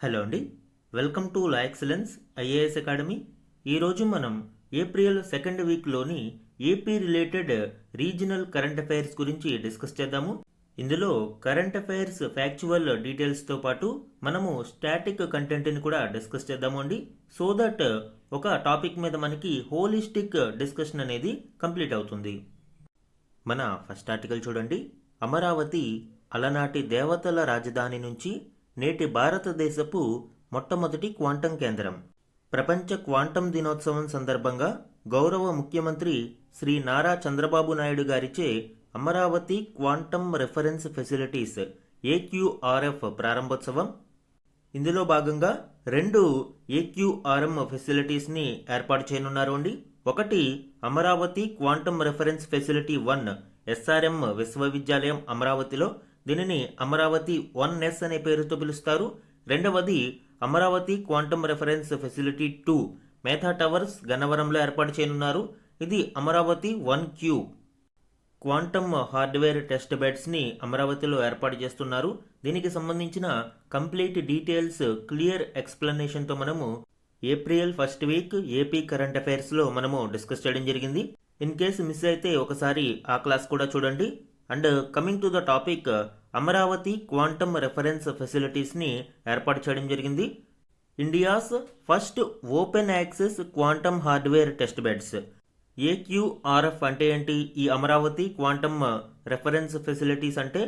Hello అండి, welcome to La Excellence IAS academy. ఈరోజు మనం ఏప్రిల్ సెకండ్ వీక్లోని AP related regional current affairs గురించి డిస్కస్ చేద్దాము. ఇందులో కరెంట్ అఫైర్స్ ఫ్యాక్చువల్ డీటెయిల్స్తో పాటు మనము స్టాటిక్ కంటెంట్ని కూడా డిస్కస్ చేద్దాము అండి. సో దట్ ఒక టాపిక్ మీద మనకి హోలిస్టిక్ డిస్కషన్ అనేది కంప్లీట్ అవుతుంది. మన ఫస్ట్ ఆర్టికల్ చూడండి. అమరావతి అలనాటి దేవతల రాజధాని నుంచి నేటి భారతదేశపు మొట్టమొదటి క్వాంటం కేంద్రం. ప్రపంచ క్వాంటం దినోత్సవం సందర్భంగా గౌరవ ముఖ్యమంత్రి శ్రీ నారా చంద్రబాబు నాయుడు గారిచే Amaravati quantum reference facilities AQRF ప్రారంభోత్సవం. ఇందులో భాగంగా 2 ఏక్యూఆర్ఎం ఫెసిలిటీస్ని ఏర్పాటు చేయనున్నారు అండి. ఒకటి Amaravati quantum reference facility 1 SRM విశ్వవిద్యాలయం అమరావతిలో, దీనిని అమరావతి 1S అనే పేరుతో పిలుస్తారు. రెండవది Amaravati quantum reference facility 2 Medha towers గన్నవరంలో ఏర్పాటు చేయనున్నారు. ఇది Amaravati 1Q. Quantum hardware test బెడ్స్ని అమరావతిలో ఏర్పాటు చేస్తున్నారు. దీనికి సంబంధించిన కంప్లీట్ డీటెయిల్స్ క్లియర్ ఎక్స్ప్లెనేషన్తో మనము April first week AP current అఫైర్స్లో మనము డిస్కస్ చేయడం జరిగింది. ఇన్ కేసు మిస్ అయితే ఒకసారి ఆ క్లాస్ కూడా చూడండి. And coming to the topic, Amaravati quantum reference ఫెసిలిటీస్ని ఏర్పాటు చేయడం జరిగింది. India's first open access quantum hardware test beds. AQRF అంటే ఏంటి? ఈ అమరావతి క్వాంటమ్ రెఫరెన్స్ ఫెసిలిటీస్ అంటే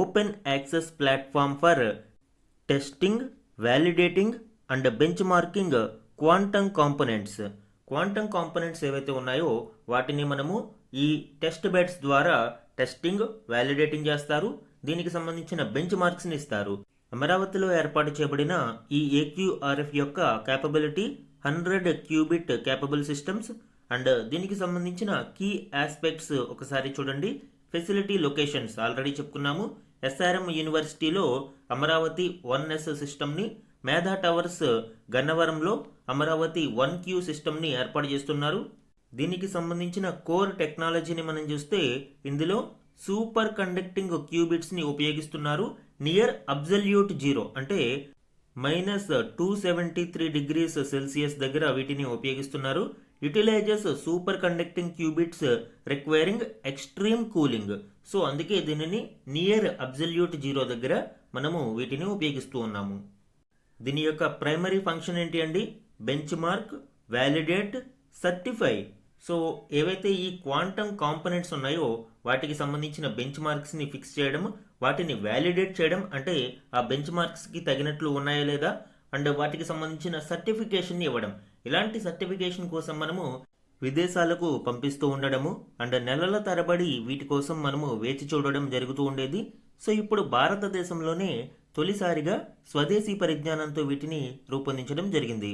open access platform for testing, validating and bench marking quantum components. Quantum components ఏవైతే ఉన్నాయో వాటిని మనము ఈ టెస్ట్ బెడ్స్ ద్వారా టెస్టింగ్, వ్యాలిడేటింగ్ చేస్తారు. దీనికి సంబంధించిన బెంచ్ మార్క్స్ని ఇస్తారు. అమరావతిలో ఏర్పాటు చేయబడిన ఈ ఏక్యూఆర్ఎఫ్ యొక్క capability 100 qubit capable systems. And దీనికి సంబంధించిన కీ ఆస్పెక్ట్స్ ఒకసారి చూడండి. ఫెసిలిటీ లొకేషన్స్ ఆల్రెడీ చెప్పుకున్నాము. ఎస్ఆర్ఎం యూనివర్సిటీలో అమరావతి 1S సిస్టమ్ని, మేధా టవర్స్ గన్నవరంలో అమరావతి 1Q సిస్టమ్ని ఏర్పాటు చేస్తున్నారు. దీనికి సంబంధించిన కోర్ టెక్నాలజీని మనం చూస్తే ఇందులో సూపర్ కండక్టింగ్ క్యూబిట్స్ని ఉపయోగిస్తున్నారు. నియర్ అబ్జల్యూట్ జీరో అంటే -273 డిగ్రీస్ సెల్సియస్ దగ్గర వీటిని ఉపయోగిస్తున్నారు. Utilises superconducting qubits requiring extreme cooling. So అందుకే దీనిని నియర్ అబ్జల్యూట్ జీరో దగ్గర మనము వీటిని ఉపయోగిస్తూ ఉన్నాము. దీని యొక్క ప్రైమరీ ఫంక్షన్ ఏంటి అండి? Bench mark, validate, certify. So ఏవైతే ఈ క్వాంటమ్ కాంపోనెంట్స్ ఉన్నాయో వాటికి సంబంధించిన బెంచ్ మార్క్స్ని ఫిక్స్ చేయడం, వాటిని వ్యాలిడేట్ చేయడం అంటే ఆ బెంచ్ మార్క్స్కి తగినట్లు ఉన్నాయా లేదా, అండ్ వాటికి సంబంధించిన సర్టిఫికేషన్ని ఇవ్వడం. ఇలాంటి సర్టిఫికేషన్ కోసం మనము విదేశాలకు పంపిస్తూ ఉండడము అండ్ నెలల తరబడి వీటి కోసం మనము వేచి చూడడం జరుగుతూ ఉండేది. సో ఇప్పుడు భారతదేశంలోనే తొలిసారిగా స్వదేశీ పరిజ్ఞానంతో వీటిని రూపొందించడం జరిగింది.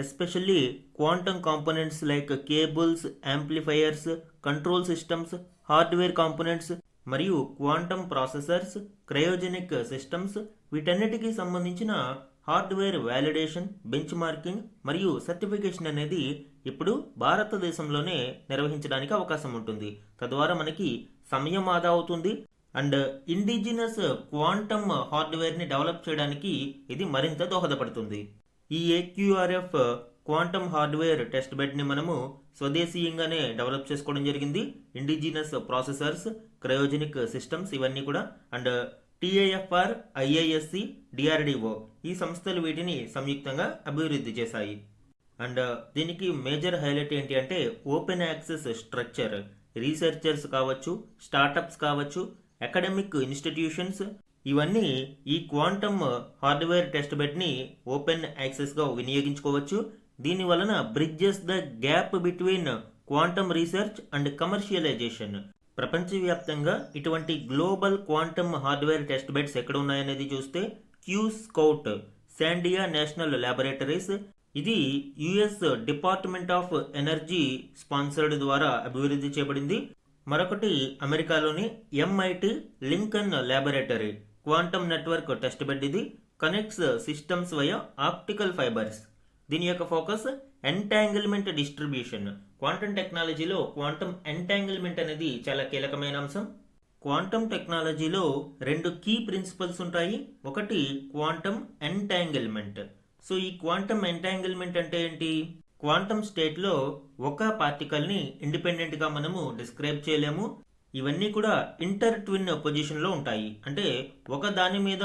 Especially quantum components like cables, amplifiers, control systems, hardware components మరియు క్వాంటమ్ ప్రాసెసర్స్, క్రయోజెనిక్ సిస్టమ్స్, వీటన్నిటికీ సంబంధించిన హార్డ్వేర్ వ్యాలిడేషన్, బెంచ్ మార్కింగ్ మరియు సర్టిఫికేషన్ అనేది ఇప్పుడు భారతదేశంలోనే నిర్వహించడానికి అవకాశం ఉంటుంది. తద్వారా మనకి సమయం ఆదా అవుతుంది అండ్ ఇండిజినస్ క్వాంటమ్ హార్డ్వేర్ని డెవలప్ చేయడానికి ఇది మరింత దోహదపడుతుంది. ఈ ఏక్యూఆర్ఎఫ్ క్వాంటమ్ హార్డ్వేర్ టెస్ట్ బెడ్ని మనము స్వదేశీయంగానే డెవలప్ చేసుకోవడం జరిగింది. ఇండిజినస్ ప్రాసెసర్స్, క్రయోజెనిక్ సిస్టమ్స్ ఇవన్నీ కూడా. అండ్ టీఐఎఫ్ఆర్, ఐఐఎస్సి, డిఆర్డిఓ ఈ సంస్థలు వీటిని సంయుక్తంగా అభివృద్ధి చేశాయి. అండ్ దీనికి మేజర్ హైలైట్ ఏంటి అంటే ఓపెన్ యాక్సెస్ స్ట్రక్చర్. రీసెర్చర్స్ కావచ్చు, స్టార్టప్స్ కావచ్చు, అకాడమిక్ ఇన్స్టిట్యూషన్స్ ఇవన్నీ ఈ క్వాంటమ్ హార్డ్వేర్ టెస్ట్ బెడ్ని ఓపెన్ యాక్సెస్గా వినియోగించుకోవచ్చు. దీని వలన bridges the gap between quantum research and commercialization. ప్రపంచవ్యాప్తంగా ఇటువంటి global quantum hardware test beds ఎక్కడ ఉన్నాయనేది చూస్తే క్యూస్కౌట్, శాండియా నేషనల్ ల్యాబొరేటరీస్, ఇది US department of energy sponsored ద్వారా అభివృద్ధి చేయబడింది. మరొకటి అమెరికాలోని MIT Lincoln laboratory quantum network test bed. ఇది connects systems via optical fibres. దీని యొక్క ఫోకస్ ఎంటాంగిల్మెంట్ డిస్ట్రిబ్యూషన్. క్వాంటమ్ టెక్నాలజీలో క్వాంటమ్ ఎంటాంగిల్మెంట్ అనేది చాలా కీలకమైన అంశం. క్వాంటమ్ టెక్నాలజీలో రెండు కీ ప్రిన్సిపల్స్ ఉంటాయి. ఒకటి క్వాంటమ్ ఎంటాంగిల్మెంట్. సో ఈ క్వాంటమ్ ఎంటాంగిల్మెంట్ అంటే ఏంటి? క్వాంటమ్ స్టేట్లో ఒక పార్టికల్ని ఇండిపెండెంట్గా మనము డిస్క్రైబ్ చేయలేము. ఇవన్నీ కూడా ఇంటర్ ట్విన్ పొజిషన్లో ఉంటాయి. అంటే ఒక దాని మీద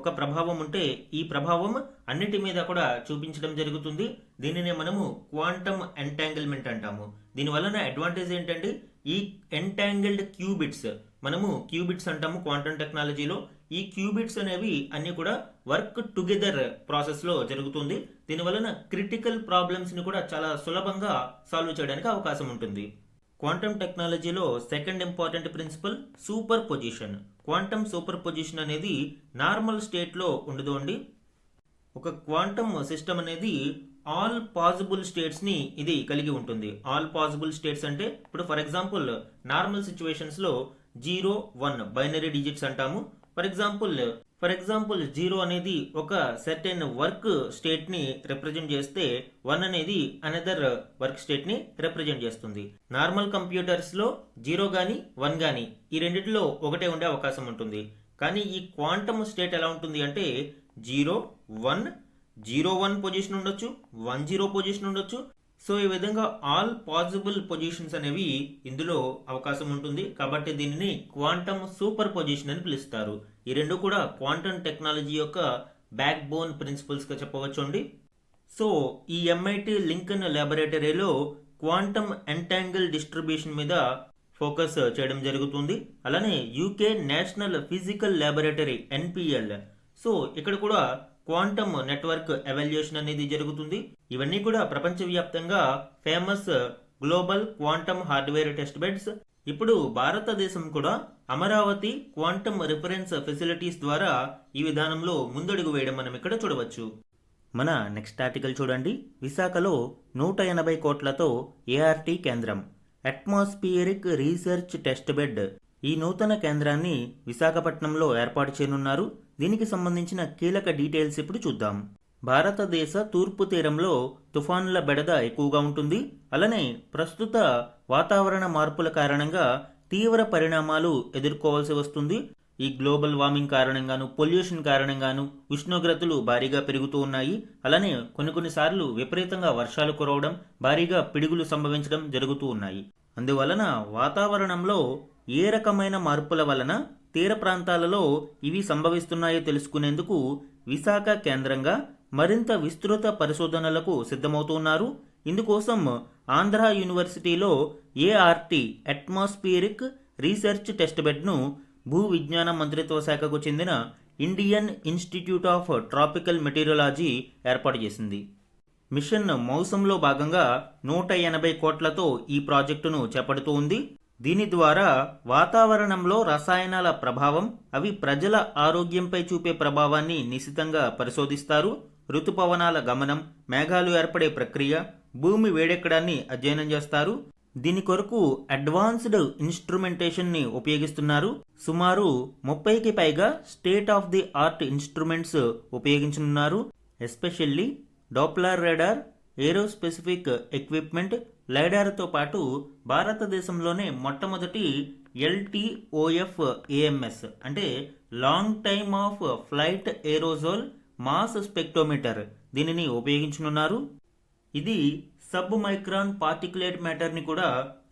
ఒక ప్రభావం ఉంటే ఈ ప్రభావం అన్నిటి మీద కూడా చూపించడం జరుగుతుంది. దీనినే మనము క్వాంటమ్ ఎంటాంగిల్మెంట్ అంటాము. దీని వలన అడ్వాంటేజ్ ఏంటంటే ఈ ఎంటాంగిల్డ్ క్యూబిట్స్, మనము క్యూబిట్స్ అంటాము క్వాంటమ్ టెక్నాలజీలో. ఈ క్యూబిట్స్ అనేవి అన్ని కూడా వర్క్ టుగెదర్ ప్రాసెస్లో జరుగుతుంది. దీని వలన క్రిటికల్ ప్రాబ్లమ్స్ని కూడా చాలా సులభంగా సాల్వ్ చేయడానికి అవకాశం ఉంటుంది. క్వాంటమ్ టెక్నాలజీలో second important principle super position. Quantum super position అనేది నార్మల్ స్టేట్లో ఉండదు అండి. ఒక క్వాంటమ్ సిస్టమ్ అనేది ఆల్ పాసిబుల్ స్టేట్స్ని ఇది కలిగి ఉంటుంది. ఆల్ పాసిబుల్ స్టేట్స్ అంటే ఇప్పుడు ఫర్ ఎగ్జాంపుల్ నార్మల్ సిచ్యువేషన్స్లో 0, 1 బైనరీ డిజిట్స్ అంటాము. ఫర్ ఎగ్జాంపుల్ 0 అనేది ఒక సర్టెన్ వర్క్ స్టేట్ ని రిప్రజెంట్ చేస్తే 1 అనేది అనదర్ వర్క్ స్టేట్ ని రిప్రజెంట్ చేస్తుంది. నార్మల్ కంప్యూటర్స్ లో 0 గాని 1 గాని ఈ రెండిట్లో ఒకటే ఉండే అవకాశం ఉంటుంది. కానీ ఈ క్వాంటమ్ స్టేట్ ఎలా ఉంటుంది అంటే 0, 1, 0, 1 పొజిషన్ ఉండొచ్చు, 1, 0 పొజిషన్ ఉండొచ్చు. సో ఈ విధంగా ఆల్ పాసిబుల్ పొజిషన్స్ అనేవి ఇందులో అవకాశం ఉంటుంది. కాబట్టి దీనిని క్వాంటమ్ సూపర్ పొజిషన్ అని పిలుస్తారు. ఈ రెండు కూడా క్వాంటమ్ టెక్నాలజీ యొక్క బ్యాక్ బోన్ ప్రిన్సిపల్స్ గా చెప్పవచ్చు అండి. సో ఈ MIT లింకన్ ల్యాబొరేటరీలో క్వాంటమ్ ఎంటాంగిల్ డిస్ట్రిబ్యూషన్ మీద ఫోకస్ చేయడం జరుగుతుంది. అలానే UK national physical laboratory NPL. So ఇక్కడ కూడా క్వాంటమ్ నెట్వర్క్ ఎవాల్యుయేషన్ అనేది జరుగుతుంది. ఇవన్నీ కూడా ప్రపంచవ్యాప్తంగా famous global quantum hardware test beds. ఇప్పుడు భారతదేశం కూడా అమరావతి క్వాంటమ్ రిఫరెన్స్ ఫెసిలిటీస్ ద్వారా ఈ విధానంలో ముందడుగు వేయడం మనం ఇక్కడ చూడవచ్చు. మన నెక్స్ట్ ఆర్టికల్ చూడండి. విశాఖలో 180 కోట్లతో ART కేంద్రం, అట్మాస్ఫియరిక్ రీసెర్చ్ టెస్ట్ బెడ్. ఈ నూతన కేంద్రాన్ని విశాఖపట్నంలో ఏర్పాటు చేయనున్నారు. దీనికి సంబంధించిన కీలక డీటెయిల్స్ ఇప్పుడు చూద్దాం. భారతదేశ తూర్పు తీరంలో తుఫానుల బెడద ఎక్కువగా ఉంటుంది. అలానే ప్రస్తుత వాతావరణ మార్పుల కారణంగా తీవ్ర పరిణామాలు ఎదుర్కోవాల్సి వస్తుంది. ఈ గ్లోబల్ వార్మింగ్ కారణంగాను, పొల్యూషన్ కారణంగాను ఉష్ణోగ్రతలు భారీగా పెరుగుతూ ఉన్నాయి. అలానే కొన్నిసార్లు విపరీతంగా వర్షాలు కురవడం, భారీగా పిడుగులు సంభవించడం జరుగుతూ ఉన్నాయి. అందువలన వాతావరణంలో ఏ రకమైన మార్పుల వలన తీర ప్రాంతాలలో ఇవి సంభవిస్తున్నాయో తెలుసుకునేందుకు విశాఖ కేంద్రంగా మరింత విస్తృత పరిశోధనలకు సిద్ధమవుతున్నారు. ఇందుకోసం ఆంధ్ర యూనివర్సిటీలో ART అట్మాస్ఫియరిక్ రీసెర్చ్ టెస్ట్ బెడ్ను భూ విజ్ఞాన మంత్రిత్వ శాఖకు చెందిన ఇండియన్ ఇన్స్టిట్యూట్ ఆఫ్ ట్రాపికల్ మెటీరియలాజీ ఏర్పాటు చేసింది. మిషన్ మౌసంలో భాగంగా 180 కోట్లతో ఈ ప్రాజెక్టును చేపడుతూ ఉంది. దీని ద్వారా వాతావరణంలో రసాయనాల ప్రభావం, అవి ప్రజల ఆరోగ్యంపై చూపే ప్రభావాన్ని నిశితంగా పరిశోధిస్తారు. ఋతుపవనాల గమనం, మేఘాలు ఏర్పడే ప్రక్రియ, భూమి వేడెక్కడాన్ని అధ్యయనం చేస్తారు. దీని కొరకు అడ్వాన్స్డ్ ఇన్స్ట్రుమెంటేషన్ ని ఉపయోగిస్తున్నారు. సుమారు 30కి పైగా state of the art instruments ఉపయోగించనున్నారు. Especially Doppler radar, aerospace equipment, లైడార్తో పాటు భారతదేశంలోనే మొట్టమొదటి LTOF AMS అంటే long time of flight aerosol mass spectrometer దీనిని ఉపయోగించనున్నారు. ఇది సబ్ మైక్రాన్ పార్టికులేట్ మ్యాటర్ని కూడా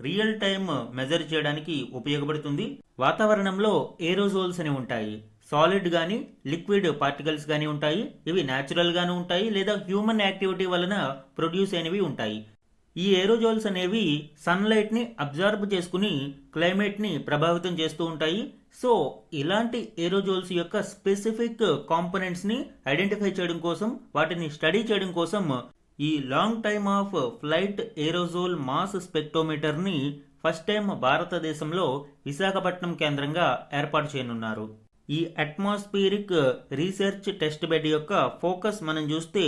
రియల్ టైమ్ మెజర్ చేయడానికి ఉపయోగపడుతుంది. వాతావరణంలో ఏరోజోల్స్ అని ఉంటాయి. సాలిడ్ గానీ లిక్విడ్ పార్టికల్స్ గానీ ఉంటాయి. ఇవి న్యాచురల్ గాను ఉంటాయి లేదా హ్యూమన్ యాక్టివిటీ వలన ప్రొడ్యూస్ అయినవి ఉంటాయి. ఈ ఏరోజోల్స్ అనేవి సన్లైట్ ని అబ్జార్బ్ చేసుకుని క్లైమేట్ ని ప్రభావితం చేస్తూ ఉంటాయి. సో ఇలాంటి ఏరోజోల్స్ యొక్క స్పెసిఫిక్ కాంపోనెంట్స్ ని ఐడెంటిఫై చేయడం కోసం, వాటిని స్టడీ చేయడం కోసం ఈ long time of flight aerosol mass spectrometer ని ఫస్ట్ టైం భారతదేశంలో విశాఖపట్నం కేంద్రంగా ఏర్పాటు చేయనున్నారు. ఈ అట్మాస్ఫియరిక్ రీసెర్చ్ టెస్ట్ బెడ్ యొక్క ఫోకస్ మనం చూస్తే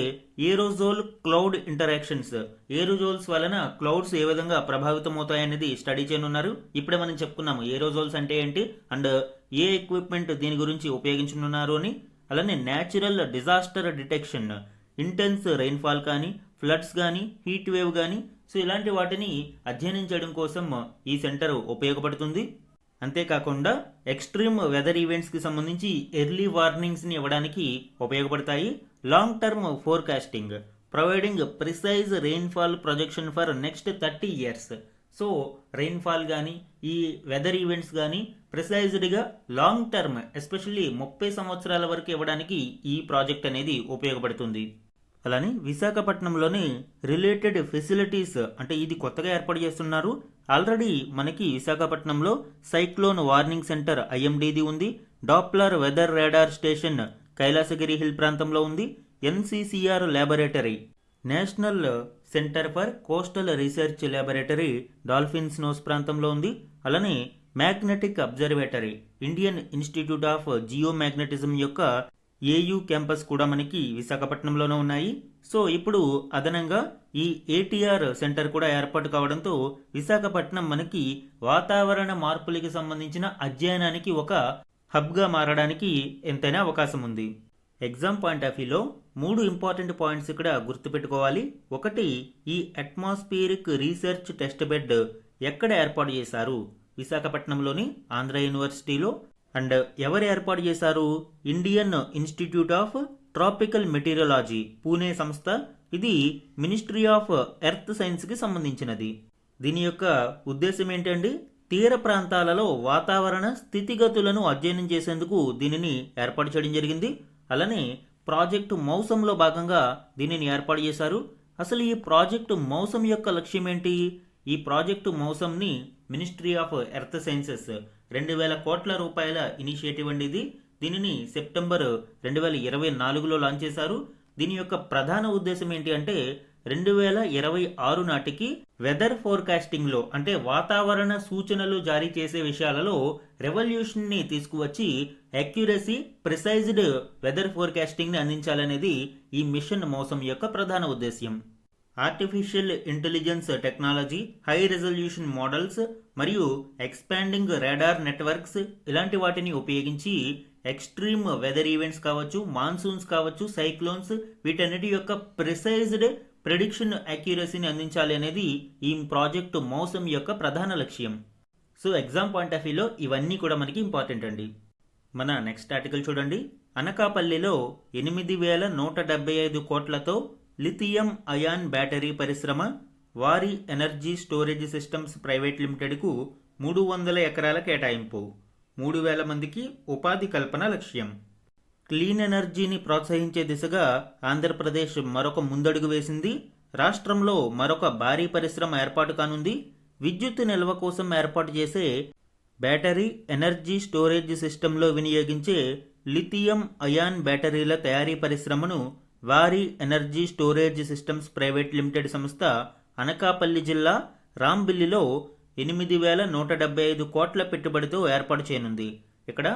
ఏరోజోల్ క్లౌడ్ ఇంటరాక్షన్స్, ఏరోజోల్స్ వలన క్లౌడ్స్ ఏ విధంగా ప్రభావితం అవుతాయనేది స్టడీ చేయనున్నారు. ఇప్పుడే మనం చెప్పుకున్నాము ఏరోజోల్స్ అంటే ఏంటి అండ్ ఏ ఎక్విప్మెంట్ దీని గురించి ఉపయోగించనున్నారు అని. అలానే natural disaster detection, intense rainfall కానీ, ఫ్లడ్స్ కానీ, హీట్ వేవ్ కానీ, సో ఇలాంటి వాటిని అధ్యయనం చేయడం కోసం ఈ సెంటర్ ఉపయోగపడుతుంది. అంతేకాకుండా ఎక్స్ట్రీమ్ వెదర్ ఈవెంట్స్కి సంబంధించి ఎర్లీ వార్నింగ్స్ని ఇవ్వడానికి ఉపయోగపడతాయి. Long term forecasting, providing precise rainfall projection for next 30 years. So rainfall కానీ ఈ వెదర్ ఈవెంట్స్ కానీ ప్రిసైజ్డ్గా లాంగ్ టర్మ్ ఎస్పెషల్లీ 30 సంవత్సరాల వరకు ఇవ్వడానికి ఈ ప్రాజెక్ట్ అనేది ఉపయోగపడుతుంది. అలానే విశాఖపట్నంలోని రిలేటెడ్ ఫెసిలిటీస్ అంటే ఇది కొత్తగా ఏర్పాటు చేస్తున్నారు. ఆల్రెడీ మనకి విశాఖపట్నంలో సైక్లోన్ వార్నింగ్ సెంటర్ ఐఎండిది ఉంది. Doppler weather radar station Kailasagiri hill ప్రాంతంలో ఉంది. NCCR laboratory, national centre for coastal research laboratory Dolphin's nose ప్రాంతంలో ఉంది. అలానే magnetic observatory, Indian institute of geomagnetism యొక్క ఏయూ క్యాంపస్ కూడా మనకి విశాఖపట్నంలోనే ఉన్నాయి. సో ఇప్పుడు అదనంగా ఈ ఏటీఆర్ సెంటర్ కూడా ఏర్పాటు కావడంతో విశాఖపట్నం మనకి వాతావరణ మార్పులకి సంబంధించిన అధ్యయనానికి ఒక హబ్గా మారడానికి ఎంతైనా అవకాశం ఉంది. ఎగ్జామ్ పాయింట్ ఆఫ్ వ్యూలో 3 ఇంపార్టెంట్ పాయింట్స్ ఇక్కడ గుర్తుపెట్టుకోవాలి. ఒకటి, ఈ అట్మాస్ఫియరిక్ రీసెర్చ్ టెస్ట్ బెడ్ ఎక్కడ ఏర్పాటు చేశారు? విశాఖపట్నంలోని ఆంధ్ర యూనివర్సిటీలో. అండ్ ఎవరు ఏర్పాటు చేశారు? Indian institute of tropical meteorology, Pune సంస్థ. ఇది మినిస్ట్రీ ఆఫ్ ఎర్త్ సైన్స్కి సంబంధించినది. దీని యొక్క ఉద్దేశం ఏంటండి? తీర ప్రాంతాలలో వాతావరణ స్థితిగతులను అధ్యయనం చేసేందుకు దీనిని ఏర్పాటు చేయడం జరిగింది. అలానే ప్రాజెక్టు మౌసంలో భాగంగా దీనిని ఏర్పాటు చేశారు. అసలు ఈ ప్రాజెక్టు మౌసం యొక్క లక్ష్యం ఏంటి? ఈ ప్రాజెక్టు మౌసంని మినిస్ట్రీ ఆఫ్ ఎర్త్ సైన్సెస్ 2000 కోట్ల రూపాయల ఇనిషియేటివ్ అండి ఇది. దీనిని సెప్టెంబర్ 2024లో లాంచ్ చేశారు. దీని యొక్క ప్రధాన ఉద్దేశం ఏంటి అంటే 2026 నాటికి వెదర్ ఫోర్కాస్టింగ్లో అంటే వాతావరణ సూచనలు జారీ చేసే విషయాలలో రెవల్యూషన్ని తీసుకువచ్చి అక్యురసీ, ప్రిసైజ్డ్ వెదర్ ఫోర్కాస్టింగ్ని అందించాలనేది ఈ మిషన్ మౌసం యొక్క ప్రధాన ఉద్దేశ్యం. Artificial intelligence technology, high resolution models మరియు ఎక్స్పాండింగ్ రాడార్ నెట్వర్క్స్ ఇలాంటి వాటిని ఉపయోగించి ఎక్స్ట్రీమ్ వెదర్ ఈవెంట్స్ కావచ్చు, మాన్సూన్స్ కావచ్చు, సైక్లోన్స్ వీటన్నిటి యొక్క ప్రిసైజ్డ్ ప్రెడిక్షన్ అక్యురసీని అందించాలి అనేది ఈ ప్రాజెక్టు మౌసం యొక్క ప్రధాన లక్ష్యం. సో ఎగ్జామ్ పాయింట్ ఆఫ్ వ్యూలో ఇవన్నీ కూడా మనకి ఇంపార్టెంట్ అండి. మన నెక్స్ట్ ఆర్టికల్ చూడండి. అనకాపల్లిలో 8175 కోట్లతో లిథియం అయాన్ బ్యాటరీ పరిశ్రమ వారి ఎనర్జీ స్టోరేజ్ సిస్టమ్స్ ప్రైవేట్ లిమిటెడ్కు 300 ఎకరాల కేటాయింపు, 3000 మందికి ఉపాధి కల్పన లక్ష్యం. క్లీన్ ఎనర్జీని ప్రోత్సహించే దిశగా ఆంధ్రప్రదేశ్ మరొక ముందడుగు వేసింది. రాష్ట్రంలో మరొక భారీ పరిశ్రమ ఏర్పాటు కానుంది. విద్యుత్ నిల్వ కోసం ఏర్పాటు చేసే బ్యాటరీ ఎనర్జీ స్టోరేజ్ సిస్టంలో వినియోగించే లిథియం అయాన్ బ్యాటరీల తయారీ పరిశ్రమను వారి energy storage systems private limited సంస్థ అనకాపల్లి జిల్లా రాంబిల్లిలో 8175 కోట్ల పెట్టుబడితో ఏర్పాటు చేయనుంది. ఇక్కడ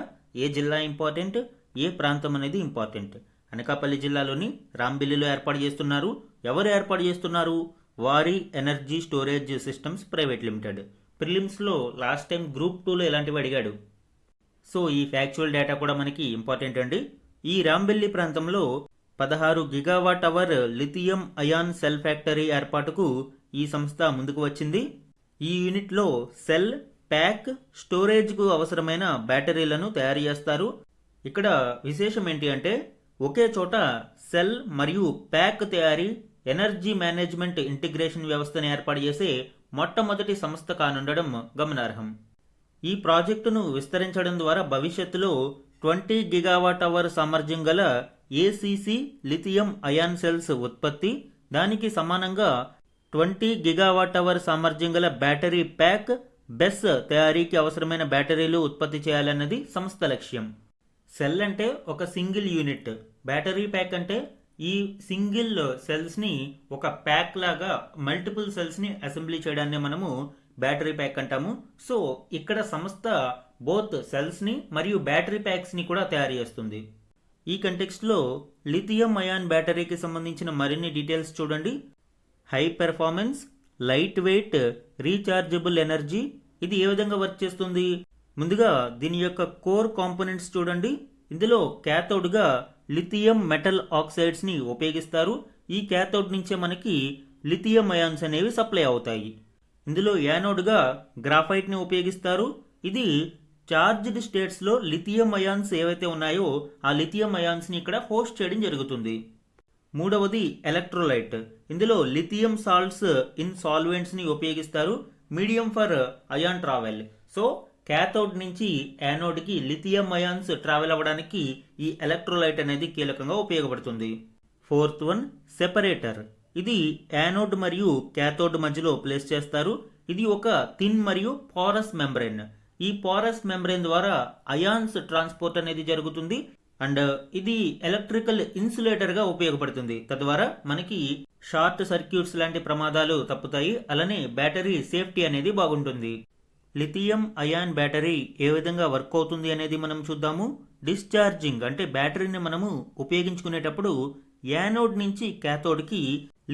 ఏ జిల్లా ఇంపార్టెంట్, ఏ ప్రాంతం అనేది ఇంపార్టెంట్. అనకాపల్లి జిల్లాలోని రాంబిల్లిలో ఏర్పాటు చేస్తున్నారు. ఎవరు ఏర్పాటు చేస్తున్నారు? వారి energy storage systems private limited. ప్రిలిమ్స్లో లాస్ట్ టైం గ్రూప్ 2లో ఇలాంటివి అడిగాడు. సో ఈ ఫ్యాక్చువల్ డేటా కూడా మనకి ఇంపార్టెంట్ అండి. ఈ రాంబిల్లి ప్రాంతంలో 16 gigawatt hour lithium ion cell factory ఏర్పాటుకు ఈ సంస్థ ముందుకు వచ్చింది. ఈ యూనిట్లో సెల్, ప్యాక్, స్టోరేజ్కు అవసరమైన బ్యాటరీలను తయారు చేస్తారు. ఇక్కడ విశేషం ఏంటి అంటే ఒకే చోట సెల్ మరియు ప్యాక్ తయారీ, ఎనర్జీ మేనేజ్మెంట్ ఇంటిగ్రేషన్ వ్యవస్థను ఏర్పాటు చేసే మొట్టమొదటి సంస్థ కానుండడం గమనార్హం. ఈ ప్రాజెక్టును విస్తరించడం ద్వారా భవిష్యత్తులో 20 గిగావాట్ అవర్ సామర్థ్యం గల ఏసీసీ లిథియం అయాన్ సెల్స్ ఉత్పత్తి, దానికి సమానంగా 20 గిగావాట్ అవర్ సామర్థ్యం గల బ్యాటరీ ప్యాక్, బెస్ తయారీకి అవసరమైన బ్యాటరీలు ఉత్పత్తి చేయాలన్నది సంస్థ లక్ష్యం. సెల్ అంటే ఒక సింగిల్ యూనిట్, బ్యాటరీ ప్యాక్ అంటే ఈ సింగిల్ సెల్స్ని ఒక ప్యాక్ లాగా మల్టిపుల్ సెల్స్ని అసెంబ్లీ చేయడాన్ని మనము బ్యాటరీ ప్యాక్ అంటాము. సో ఇక్కడ సంస్థ బోత్ సెల్స్ని మరియు బ్యాటరీ ప్యాక్స్ని కూడా తయారు చేస్తుంది. ఈ కంటెక్స్ట్లో లిథియం అయాన్ బ్యాటరీకి సంబంధించిన మరిన్ని డీటెయిల్స్ చూడండి. High performance, light weight, rechargeable energy. ఇది ఏ విధంగా వర్క్ చేస్తుంది? ముందుగా దీని యొక్క కోర్ కాంపోనెంట్స్ చూడండి. ఇందులో క్యాథోడ్గా లిథియం మెటల్ ఆక్సైడ్స్ని ఉపయోగిస్తారు. ఈ క్యాథోడ్ నుంచే మనకి లిథియం అయాన్స్ అనేవి సప్లై అవుతాయి. ఇందులో యానోడ్గా గ్రాఫైట్ని ఉపయోగిస్తారు. ఇది చార్జ్డ్ స్టేట్స్లో లిథియం అయాన్స్ ఏవైతే ఉన్నాయో ఆ లిథియం అయాన్స్ని ఇక్కడ హోస్ట్ చేయడం జరుగుతుంది. మూడవది ఎలక్ట్రోలైట్. ఇందులో లిథియం సాల్ట్స్ ఇన్ సాల్వెంట్స్ని ఉపయోగిస్తారు medium for ion travel. So cathode నుంచి యానోడ్కి లిథియం అయాన్స్ ట్రావెల్ అవ్వడానికి ఈ ఎలక్ట్రోలైట్ అనేది కీలకంగా ఉపయోగపడుతుంది. Fourth one separator. ఇది యానోడ్ మరియు క్యాథోడ్ మధ్యలో ప్లేస్ చేస్తారు. ఇది ఒక థిన్ మరియు పోరస్ మెంబ్రెయిన్. ఈ పోరస్ మెంబ్రెయిన్ ద్వారా అయాన్స్ ట్రాన్స్పోర్ట్ అనేది జరుగుతుంది అండ్ ఇది ఎలక్ట్రికల్ ఇన్సులేటర్ గా ఉపయోగపడుతుంది. తద్వారా మనకి షార్ట్ సర్క్యూట్స్ లాంటి ప్రమాదాలు తప్పుతాయి. అలానే బ్యాటరీ సేఫ్టీ అనేది బాగుంటుంది. లిథియం అయాన్ బ్యాటరీ ఏ విధంగా వర్క్ అవుతుంది అనేది మనం చూద్దాము. డిశ్చార్జింగ్ అంటే బ్యాటరీని మనము ఉపయోగించుకునేటప్పుడు యానోడ్ నుంచి క్యాథోడ్కి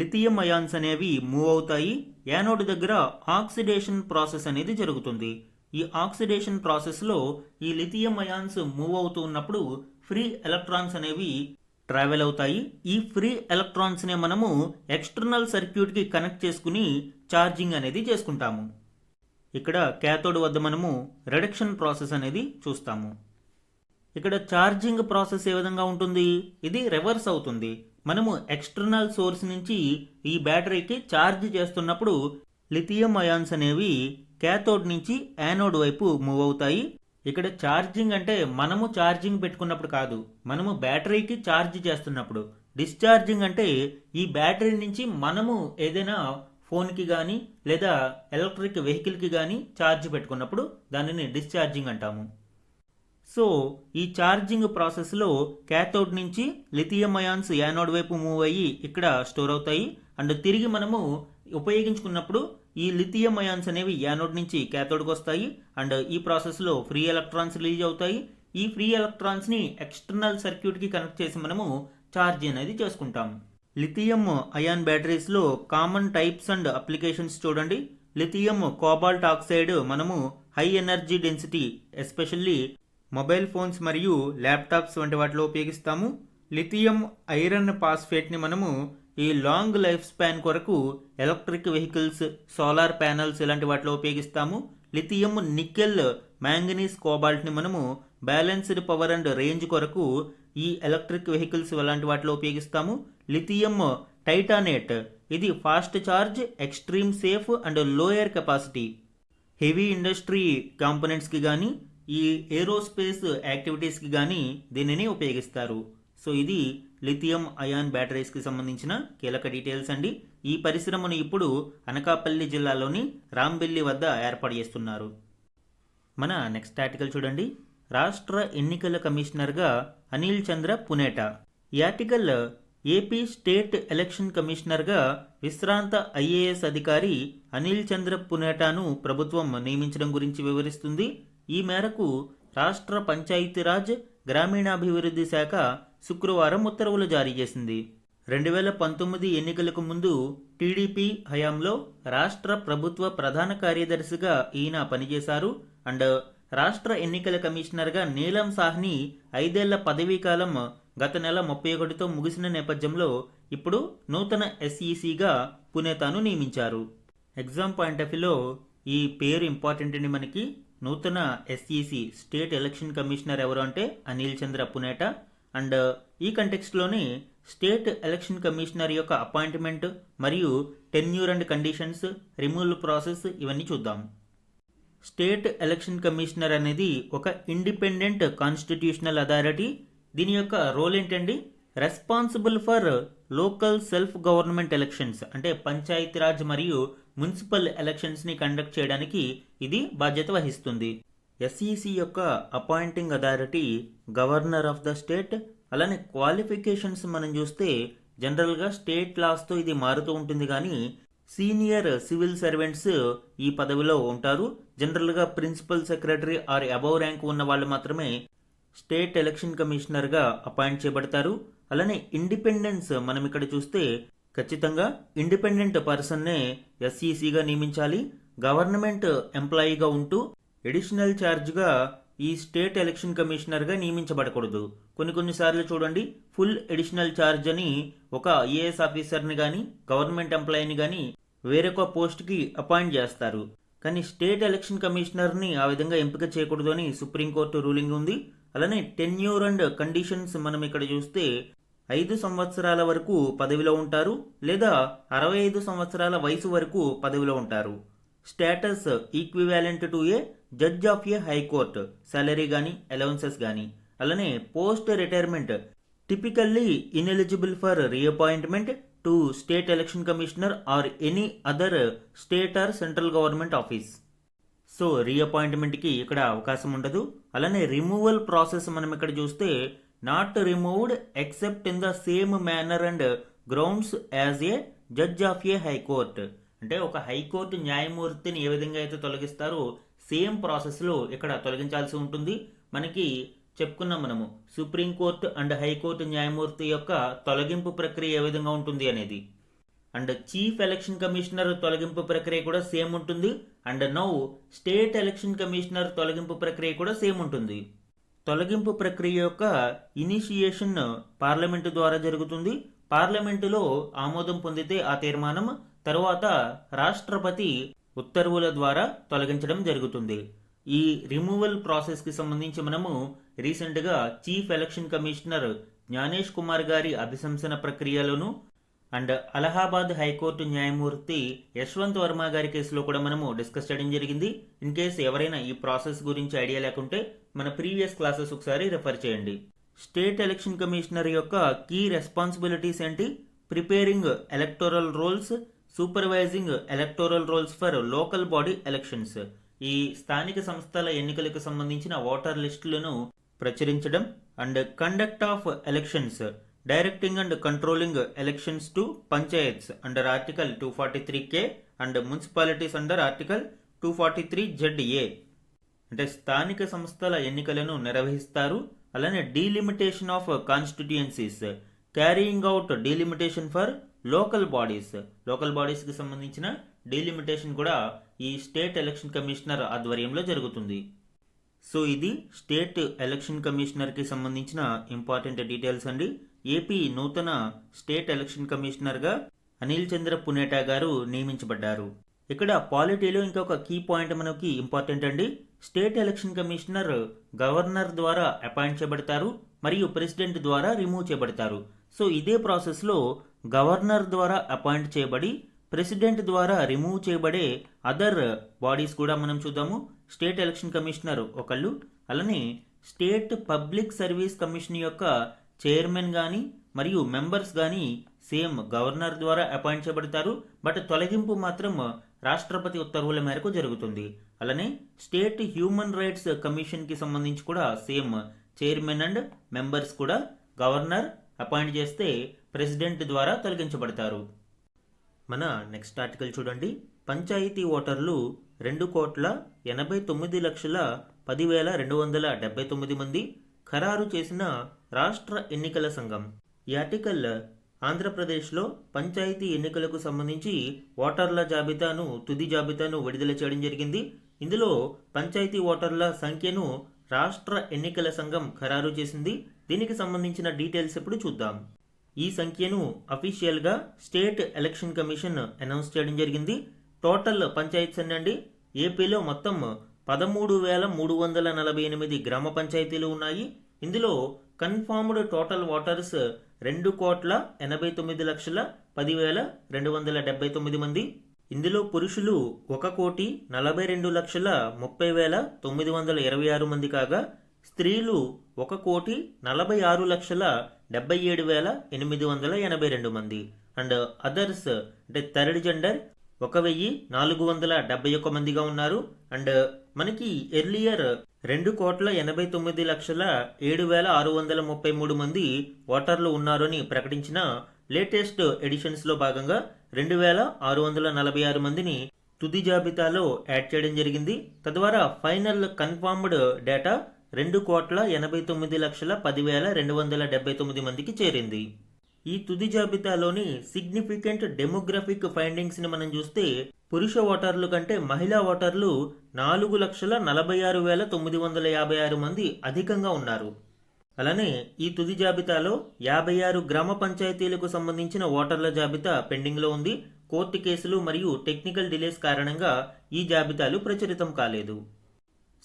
లిథియం అయాన్స్ అనేవి మూవ్ అవుతాయి. యానోడ్ దగ్గర ఆక్సిడేషన్ ప్రాసెస్ అనేది జరుగుతుంది. ఈ ఆక్సిడేషన్ ప్రాసెస్లో ఈ లిథియం అయాన్స్ మూవ్ అవుతూ ఉన్నప్పుడు ఫ్రీ ఎలక్ట్రాన్స్ అనేవి ట్రావెల్ అవుతాయి. ఈ ఫ్రీ ఎలక్ట్రాన్స్నే మనము ఎక్స్టర్నల్ సర్క్యూట్కి కనెక్ట్ చేసుకుని ఛార్జింగ్ అనేది చేసుకుంటాము. ఇక్కడ క్యాథోడ్ వద్ద మనము రిడక్షన్ ప్రాసెస్ అనేది చూస్తాము. ఇక్కడ ఛార్జింగ్ ప్రాసెస్ ఏ విధంగా ఉంటుంది, ఇది రివర్స్ అవుతుంది. మనము ఎక్స్టర్నల్ సోర్స్ నుంచి ఈ బ్యాటరీకి ఛార్జ్ చేస్తున్నప్పుడు లిథియం అయాన్స్ అనేవి క్యాథోడ్ నుంచి యానోడ్ వైపు మూవ్ అవుతాయి. ఇక్కడ ఛార్జింగ్ అంటే మనము ఛార్జింగ్ పెట్టుకున్నప్పుడు కాదు, మనము బ్యాటరీకి ఛార్జ్ చేస్తున్నప్పుడు. డిశ్చార్జింగ్ అంటే ఈ బ్యాటరీ నుంచి మనము ఏదైనా ఫోన్కి కానీ లేదా ఎలక్ట్రిక్ వెహికల్కి కానీ ఛార్జ్ పెట్టుకున్నప్పుడు దానిని డిశ్చార్జింగ్ అంటాము. సో ఈ ఛార్జింగ్ ప్రాసెస్లో క్యాథోడ్ నుంచి లిథియం అయాన్స్ యానోడ్ వైపు మూవ్ అయ్యి ఇక్కడ స్టోర్ అవుతాయి అండ్ తిరిగి మనము ఉపయోగించుకున్నప్పుడు ఈ లిథియం అయాన్స్ అనేవి యానోడ్ నుంచి క్యాథోడ్కి వస్తాయి అండ్ ఈ ప్రాసెస్లో ఫ్రీ ఎలక్ట్రాన్స్ రిలీజ్ అవుతాయి. ఈ ఫ్రీ ఎలక్ట్రాన్స్ని ఎక్స్టర్నల్ సర్క్యూట్కి కనెక్ట్ చేసి మనము ఛార్జ్ అనేది చేసుకుంటాం. లిథియం అయాన్ బ్యాటరీస్లో కామన్ టైప్స్ అండ్ అప్లికేషన్స్ చూడండి. లిథియం కోబాల్ట్ ఆక్సైడ్ మనము high energy density especially mobile phones మరియు ల్యాప్టాప్స్ వంటి వాటిలో ఉపయోగిస్తాము. లిథియం ఐరన్ ఫాస్ఫేట్ని మనము ఈ లాంగ్ లైఫ్ స్పాన్ కొరకు ఎలక్ట్రిక్ వెహికల్స్, సోలార్ ప్యానల్స్ ఇలాంటి వాటిలో ఉపయోగిస్తాము. లిథియం నికెల్ మ్యాంగనీస్ కోబాల్ట్ని మనము బ్యాలెన్స్డ్ పవర్ అండ్ రేంజ్ కొరకు ఈ ఎలక్ట్రిక్ వెహికల్స్ అలాంటి వాటిలో ఉపయోగిస్తాము. లిథియం టైటానేట్ ఇది fast charge, extreme safe and lower capacity heavy industry కాంపోనెంట్స్కి కానీ ఈ ఏరోస్పేస్ యాక్టివిటీస్కి కానీ దీనిని ఉపయోగిస్తారు. సో ఇది లిథియం అయాన్ బ్యాటరీస్కి సంబంధించిన కీలక డీటెయిల్స్ అండి. ఈ పరిశ్రమను ఇప్పుడు అనకాపల్లి జిల్లాలోని రాంబెల్లి వద్ద ఏర్పాటు చేస్తున్నారు. మన నెక్స్ట్ ఆర్టికల్ చూడండి. రాష్ట్ర ఎన్నికల కమిషనర్గా అనిల్ చంద్ర పునేటా. ఈ ఆర్టికల్ ఏపీ స్టేట్ ఎలక్షన్ కమిషనర్గా విశ్రాంత ఐఏఎస్ అధికారి అనిల్ చంద్ర పునేటాను ప్రభుత్వం నియమించడం గురించి వివరిస్తుంది. ఈ మేరకు రాష్ట్ర పంచాయతీరాజ్ గ్రామీణాభివృద్ధి శాఖ శుక్రవారం ఉత్తర్వులు జారీ చేసింది. 2019 ఎన్నికలకు ముందు టీడీపీ హయాంలో రాష్ట్ర ప్రభుత్వ ప్రధాన కార్యదర్శిగా ఈయన పనిచేశారు అండ్ రాష్ట్ర ఎన్నికల కమిషనర్గా నీలం సాహ్ని 5 ఏళ్ల పదవీకాలం గత నెల 31తో ముగిసిన నేపథ్యంలో ఇప్పుడు నూతన ఎస్ఈసిగా పునేతాను నియమించారు. ఎగ్జామ్ పాయింట్ ఆఫ్ వ్యూలో ఈ పేరు ఇంపార్టెంట్ అండి. మనకి నూతన ఎస్ఈసి స్టేట్ ఎలక్షన్ కమిషనర్ ఎవరు అంటే అనిల్ చంద్ర పునేటా అండ్ ఈ కంటెక్స్ట్లోనే స్టేట్ ఎలక్షన్ కమిషనర్ యొక్క అపాయింట్మెంట్ మరియు tenure and conditions, removal process ఇవన్నీ చూద్దాం. స్టేట్ ఎలక్షన్ కమిషనర్ అనేది ఒక ఇండిపెండెంట్ కాన్స్టిట్యూషనల్ అథారిటీ. దీని యొక్క రోల్ ఏంటండి, responsible for local self government elections అంటే పంచాయతీరాజ్ మరియు మున్సిపల్ ఎలక్షన్స్ని కండక్ట్ చేయడానికి ఇది బాధ్యత వహిస్తుంది. ఎస్ఈసి యొక్క appointing authority governor of the state. అలానే క్వాలిఫికేషన్స్ మనం చూస్తే జనరల్గా స్టేట్ లాస్తో ఇది మారుతూ ఉంటుంది కానీ సీనియర్ సివిల్ సర్వెంట్స్ ఈ పదవిలో ఉంటారు. జనరల్గా principal secretary or above rank ఉన్న వాళ్ళు మాత్రమే స్టేట్ ఎలక్షన్ కమిషనర్గా అపాయింట్ చేయబడతారు. అలానే ఇండిపెండెన్స్ మనం ఇక్కడ చూస్తే ఖచ్చితంగా ఇండిపెండెంట్ పర్సన్నే ఎస్ఈసిగా నియమించాలి. గవర్నమెంట్ ఎంప్లాయీగా ఉంటూ ఎడిషనల్ ఛార్జ్గా ఈ స్టేట్ ఎలక్షన్ కమిషనర్గా నియమించబడకూడదు. కొన్నిసార్లు చూడండి ఫుల్ ఎడిషనల్ ఛార్జ్ అని ఒక ఐఏఎస్ ఆఫీసర్ని కానీ గవర్నమెంట్ ఎంప్లాయీని కానీ వేరొక పోస్ట్కి అపాయింట్ చేస్తారు. కానీ స్టేట్ ఎలక్షన్ కమిషనర్ని ఆ విధంగా ఎంపిక చేయకూడదు అని సుప్రీంకోర్టు రూలింగ్ ఉంది. అలానే టెన్యూర్ అండ్ కండిషన్స్ మనం ఇక్కడ చూస్తే 5 సంవత్సరాల వరకు పదవిలో ఉంటారు, లేదా 65 సంవత్సరాల వయసు వరకు పదవిలో ఉంటారు. Status equivalent to a judge of a high court, salary కానీ అలవెన్సెస్ కానీ. అలానే post retirement typically ineligible for reappointment to state election commissioner or any other state or central government office. So రీఅపాయింట్మెంట్కి ఇక్కడ అవకాశం ఉండదు. అలానే రిమూవల్ ప్రాసెస్ మనం ఇక్కడ చూస్తే not removed except in the same manner and grounds as a judge of a high court. అంటే ఒక హైకోర్టు న్యాయమూర్తిని ఏ విధంగా అయితే తొలగిస్తారో సేమ్ ప్రాసెస్లో ఇక్కడ తొలగించాల్సి ఉంటుంది. మనకి చెప్పుకున్నాం మనము సుప్రీంకోర్టు అండ్ హైకోర్టు న్యాయమూర్తి యొక్క తొలగింపు ప్రక్రియ ఏ విధంగా ఉంటుంది అనేది. అండ్ చీఫ్ ఎలక్షన్ కమిషనర్ తొలగింపు ప్రక్రియ కూడా సేమ్ ఉంటుంది. And now state election commissioner తొలగింపు ప్రక్రియ కూడా సేమ్ ఉంటుంది. తొలగింపు ప్రక్రియ యొక్క ఇనిషియేషన్ పార్లమెంటు ద్వారా జరుగుతుంది. పార్లమెంటులో ఆమోదం పొందితే ఆ తీర్మానం తరువాత రాష్ట్రపతి ఉత్తర్వుల ద్వారా తొలగించడం జరుగుతుంది. ఈ రిమూవల్ ప్రాసెస్కి సంబంధించి మనము రీసెంట్గా chief election commissioner Gyanesh Kumar గారి అభిశంసన ప్రక్రియలోను అండ్ అలహాబాద్ హైకోర్టు న్యాయమూర్తి యశ్వంత్ వర్మ గారి కేసులో కూడా మనము డిస్కస్ చేయడం జరిగింది. ఇన్ కేసు ఎవరైనా ఈ ప్రాసెస్ గురించి ఐడియా లేకుంటే మన ప్రీవియస్ క్లాసెస్ ఒకసారి రెఫర్ చేయండి. స్టేట్ ఎలక్షన్ కమిషనర్ యొక్క కీ రెస్పాన్సిబిలిటీస్ ఏంటి? Preparing electoral rolls, supervising electoral rolls for local body elections. ఈ స్థానిక సంస్థల ఎన్నికలకు సంబంధించిన ఓటర్ లిస్టులను ప్రచురించడం and conduct of elections, directing and controlling elections to panchayats under article 243K and municipalities under article 243ZA. అంటే స్థానిక సంస్థల ఎన్నికలను నిర్వహిస్తారు. అలానే delimitation of constituencies, carrying out delimitation for local bodies. Local బాడీస్కి సంబంధించిన డీలిమిటేషన్ కూడా ఈ స్టేట్ ఎలక్షన్ కమిషనర్ ఆధ్వర్యంలో జరుగుతుంది. సో ఇది స్టేట్ ఎలక్షన్ కమిషనర్కి సంబంధించిన ఇంపార్టెంట్ డీటెయిల్స్ అండి. ఏపీ నూతన స్టేట్ ఎలక్షన్ కమిషనర్గా అనిల్ చంద్ర పునేటా గారు నియమించబడ్డారు. ఇక్కడ పాలిటీలో ఇంకొక కీ పాయింట్ మనకి ఇంపార్టెంట్ అండి. స్టేట్ ఎలక్షన్ కమిషనర్ గవర్నర్ ద్వారా అపాయింట్ చేయబడతారు మరియు ప్రెసిడెంట్ ద్వారా రిమూవ్ చేయబడతారు. సో ఇదే ప్రాసెస్లో గవర్నర్ ద్వారా అపాయింట్ చేయబడి ప్రెసిడెంట్ ద్వారా రిమూవ్ చేయబడే అదర్ బాడీస్ కూడా మనం చూద్దాము. స్టేట్ ఎలక్షన్ కమిషనర్ ఒకళ్ళు, అలానే స్టేట్ పబ్లిక్ సర్వీస్ కమిషన్ యొక్క చైర్మన్ కానీ మరియు మెంబర్స్ కానీ సేమ్ గవర్నర్ ద్వారా అపాయింట్ చేయబడతారు. బట్ తొలగింపు మాత్రం రాష్ట్రపతి ఉత్తర్వుల మేరకు జరుగుతుంది. అలానే స్టేట్ హ్యూమన్ రైట్స్ కమిషన్కి సంబంధించి కూడా సేమ్ చైర్మన్ అండ్ మెంబర్స్ కూడా గవర్నర్ అపాయింట్ చేస్తే ప్రెసిడెంట్ ద్వారా తొలగించబడతారు. మన నెక్స్ట్ ఆర్టికల్ చూడండి. పంచాయతీ ఓటర్లు 2,89,10,279 మంది ఖరారు చేసిన రాష్ట్ర ఎన్నికల సంఘం. ఈ ఆర్టికల్ ఆంధ్రప్రదేశ్లో పంచాయతీ ఎన్నికలకు సంబంధించి ఓటర్ల జాబితాను తుది జాబితాను విడుదల చేయడం జరిగింది. ఇందులో పంచాయతీ ఓటర్ల సంఖ్యను రాష్ట్ర ఎన్నికల సంఘం ఖరారు చేసింది. దీనికి సంబంధించిన డీటెయిల్స్ ఇప్పుడు చూద్దాం. ఈ సంఖ్యను అఫీషియల్గా స్టేట్ ఎలక్షన్ కమిషన్ అనౌన్స్ చేయడం జరిగింది. టోటల్ పంచాయత్స్ అండి ఏపీలో మొత్తం 13,348 గ్రామ పంచాయతీలు ఉన్నాయి. ఇందులో కన్ఫర్మ్డ్ టోటల్ ఓటర్స్ 2,89,10,279 మంది. ఇందులో పురుషులు 1,42,30,926 మంది కాగా స్త్రీలు 1,46,77,882 మంది. అండ్ అదర్స్ అంటే థర్డ్ జెండర్ 1,471 మందిగా ఉన్నారు. అండ్ మనకి ఎర్లియర్ 2,89,07,633 మంది ఓటర్లు ఉన్నారని ప్రకటించిన లేటెస్ట్ ఎడిషన్స్లో భాగంగా 2,646 మందిని తుది జాబితాలో యాడ్ చేయడం జరిగింది. తద్వారా ఫైనల్ కన్ఫర్మ్డ్ డేటా 2,89,10,279 మందికి చేరింది. ఈ తుది జాబితాలోని సిగ్నిఫికెంట్ డెమోగ్రఫిక్ ఫైండింగ్స్ ని మనం చూస్తే పురుష ఓటర్లు కంటే మహిళా ఓటర్లు 4,46,956 మంది అధికంగా ఉన్నారు. అలానే ఈ తుది జాబితాలో 56 గ్రామ పంచాయతీలకు సంబంధించిన ఓటర్ల జాబితా పెండింగ్ లో ఉంది. కోర్టు కేసులు మరియు టెక్నికల్ డిలేస్ కారణంగా ఈ జాబితాలు ప్రచురితం కాలేదు.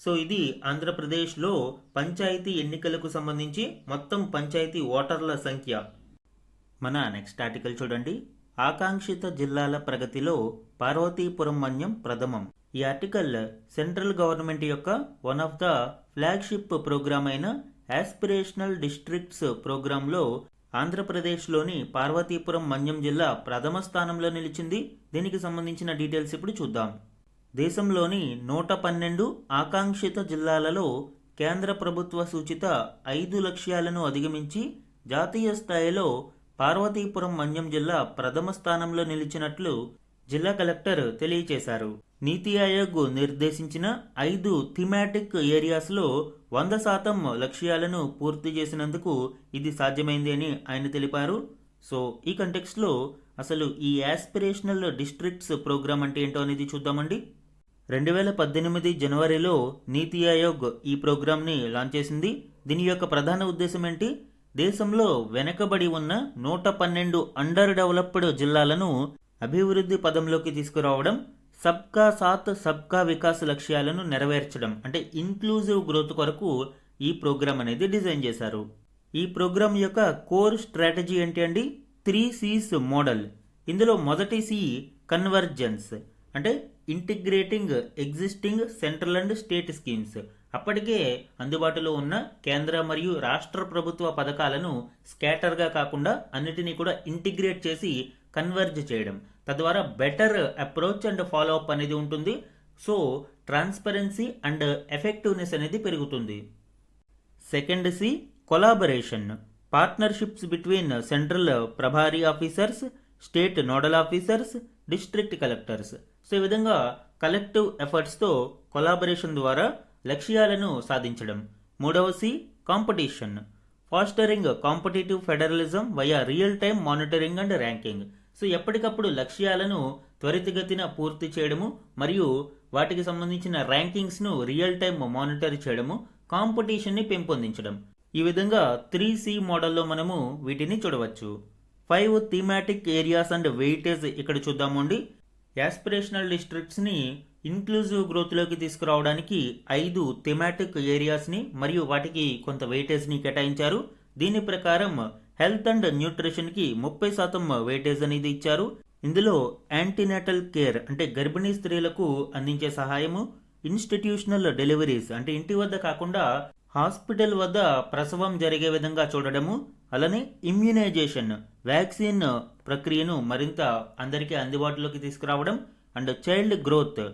సో ఇది ఆంధ్రప్రదేశ్లో పంచాయతీ ఎన్నికలకు సంబంధించి మొత్తం పంచాయతీ ఓటర్ల సంఖ్య. మన నెక్స్ట్ ఆర్టికల్ చూడండి. ఆకాంక్షిత జిల్లాల ప్రగతిలో పార్వతీపురం మన్యం ప్రథమం. ఈ ఆర్టికల్ సెంట్రల్ గవర్నమెంట్ యొక్క one of the flagship program అయిన ఆస్పిరేషనల్ డిస్ట్రిక్ట్స్ ప్రోగ్రాంలో ఆంధ్రప్రదేశ్లోని పార్వతీపురం మన్యం జిల్లా ప్రథమ స్థానంలో నిలిచింది. దీనికి సంబంధించిన డీటెయిల్స్ ఇప్పుడు చూద్దాం. దేశంలోని 112 ఆకాంక్షిత జిల్లాలలో కేంద్ర ప్రభుత్వ సూచిత 5 లక్ష్యాలను అధిగమించి జాతీయ స్థాయిలో పార్వతీపురం మన్యం జిల్లా ప్రథమ స్థానంలో నిలిచినట్లు జిల్లా కలెక్టర్ తెలియజేశారు. నీతి ఆయోగ్ నిర్దేశించిన 5 థీమాటిక్ ఏరియాస్లో 100% లక్ష్యాలను పూర్తి చేసినందుకు ఇది సాధ్యమైంది అని ఆయన తెలిపారు. సో ఈ కంటెక్స్ట్లో అసలు ఈ ఆస్పిరేషనల్ డిస్ట్రిక్ట్స్ ప్రోగ్రామ్ అంటే ఏంటో అనేది చూద్దామండి. 2018 జనవరిలో నీతి ఆయోగ్ ఈ ప్రోగ్రామ్ని లాంచ్ చేసింది. దీని యొక్క ప్రధాన ఉద్దేశం ఏంటి? దేశంలో వెనకబడి ఉన్న 112 అండర్ డెవలప్డ్ జిల్లాలను అభివృద్ధి పదంలోకి తీసుకురావడం, సబ్కా సాత్ సబ్కా వికాస్ లక్ష్యాలను నెరవేర్చడం, అంటే ఇన్క్లూజివ్ గ్రోత్ కొరకు ఈ ప్రోగ్రామ్ అనేది డిజైన్ చేశారు. ఈ ప్రోగ్రామ్ యొక్క కోర్ స్ట్రాటజీ ఏంటి అండి? 3 C's మోడల్. ఇందులో మొదటి సి కన్వర్జెన్స్, అంటే integrating existing central and state schemes. అప్పటికే అందుబాటులో ఉన్న కేంద్ర మరియు రాష్ట్ర ప్రభుత్వ పథకాలను స్కాటర్గా కాకుండా అన్నిటినీ కూడా ఇంటిగ్రేట్ చేసి కన్వర్జ్ చేయడం, తద్వారా better approach and follow up అనేది ఉంటుంది. సో ట్రాన్స్పరెన్సీ అండ్ ఎఫెక్టివ్నెస్ అనేది పెరుగుతుంది. Second C collaboration, partnerships between central prabhari officers, state nodal officers, district collectors. So ఈ విధంగా కలెక్టివ్ ఎఫర్ట్స్తో కొలాబరేషన్ ద్వారా లక్ష్యాలను సాధించడం. మూడవ C competition, fostering competitive federalism via real time monitoring and ranking. So ఎప్పటికప్పుడు లక్ష్యాలను త్వరితగతిన పూర్తి చేయడము మరియు వాటికి సంబంధించిన ర్యాంకింగ్స్ను రియల్ టైమ్ మానిటర్ చేయడము, కాంపిటీషన్ని పెంపొందించడం. ఈ విధంగా 3C మోడల్లో మనము వీటిని చూడవచ్చు. 5 థీమాటిక్ ఏరియాస్ అండ్ వెయిటేజ్ ఇక్కడ చూద్దామండి. యాస్పిరేషనల్ డిస్ట్రిక్ట్స్ని ఇన్క్లూజివ్ గ్రోత్లోకి తీసుకురావడానికి 5 థీమాటిక్ ఏరియాస్ని మరియు వాటికి కొంత వెయిటేజ్ని కేటాయించారు. దీని ప్రకారం హెల్త్ అండ్ న్యూట్రిషన్కి 30% వెయిటేజ్ అనేది ఇచ్చారు. ఇందులో యాంటీనేటల్ కేర్, అంటే గర్భిణీ స్త్రీలకు అందించే సహాయము, ఇన్స్టిట్యూషనల్ డెలివరీస్, అంటే ఇంటి వద్ద కాకుండా హాస్పిటల్ వద్ద ప్రసవం జరిగే విధంగా చూడడము, అలానే ఇమ్యునైజేషన్, వ్యాక్సిన్ ప్రక్రియను మరింత అందరికీ అందుబాటులోకి తీసుకురావడం, అండ్ చైల్డ్ గ్రోత్,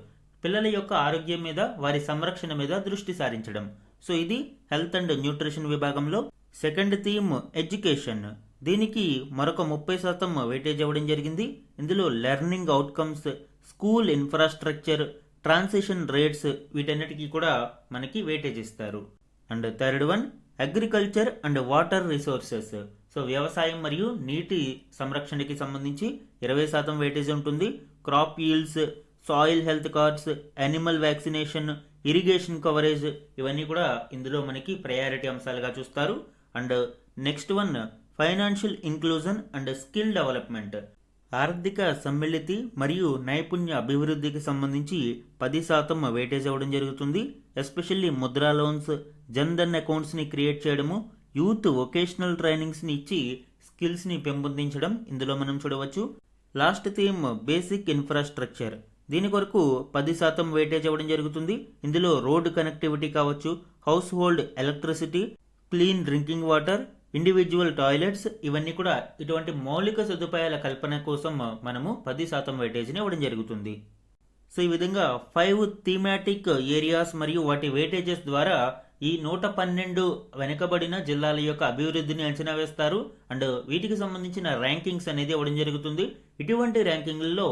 పిల్లల యొక్క ఆరోగ్యం మీద వారి సంరక్షణ మీద దృష్టి సారించడం. సో ఇది హెల్త్ అండ్ న్యూట్రిషన్ విభాగంలో. సెకండ్ థీమ్ ఎడ్యుకేషన్, దీనికి మరొక 30% వెయిటేజ్ ఇవ్వడం జరిగింది. ఇందులో learning outcomes, school infrastructure, transition rates, వీటన్నిటికీ కూడా మనకి వెయిటేజ్ ఇస్తారు. And third one agriculture and water resources. So వ్యవసాయం మరియు నీటి సంరక్షణకి సంబంధించి 20% వెయిటేజ్ ఉంటుంది. Crop yields, soil health cards, animal vaccination, irrigation coverage, ఇవన్నీ కూడా ఇందులో మనకి ప్రయారిటీ అంశాలుగా చూస్తారు. And next one financial inclusion and skill development, ఆర్థిక సమ్మిళితి మరియు నైపుణ్య అభివృద్ధికి సంబంధించి 10% వెయిటేజ్ ఇవ్వడం జరుగుతుంది. Especially Mudra loans, Jan Dhan అకౌంట్స్ని create చేయడము, యూత్ వొకేషనల్ ట్రైనింగ్స్ని ఇచ్చి స్కిల్స్ని పెంపొందించడం ఇందులో మనం చూడవచ్చు. లాస్ట్ థీమ్ బేసిక్ ఇన్ఫ్రాస్ట్రక్చర్, దీని కొరకు 10% వెయిటేజ్ ఇవ్వడం జరుగుతుంది. ఇందులో రోడ్ కనెక్టివిటీ కావచ్చు, house hold electricity, clean drinking water, individual toilets, ఇవన్నీ కూడా ఇటువంటి మౌలిక సదుపాయాల కల్పన కోసం మనము 10% వెయిటేజ్ని ఇవ్వడం జరుగుతుంది. సో ఈ విధంగా 5 థీమాటిక్ ఏరియాస్ మరియు వాటి వెయిటేజెస్ ద్వారా ఈ 112 వెనుకబడిన జిల్లాల యొక్క అభివృద్ధిని అంచనా వేస్తారు. అండ్ వీటికి సంబంధించిన ర్యాంకింగ్స్ అనేది ఇవ్వడం జరుగుతుంది. ఇటువంటి ర్యాంకింగ్లలో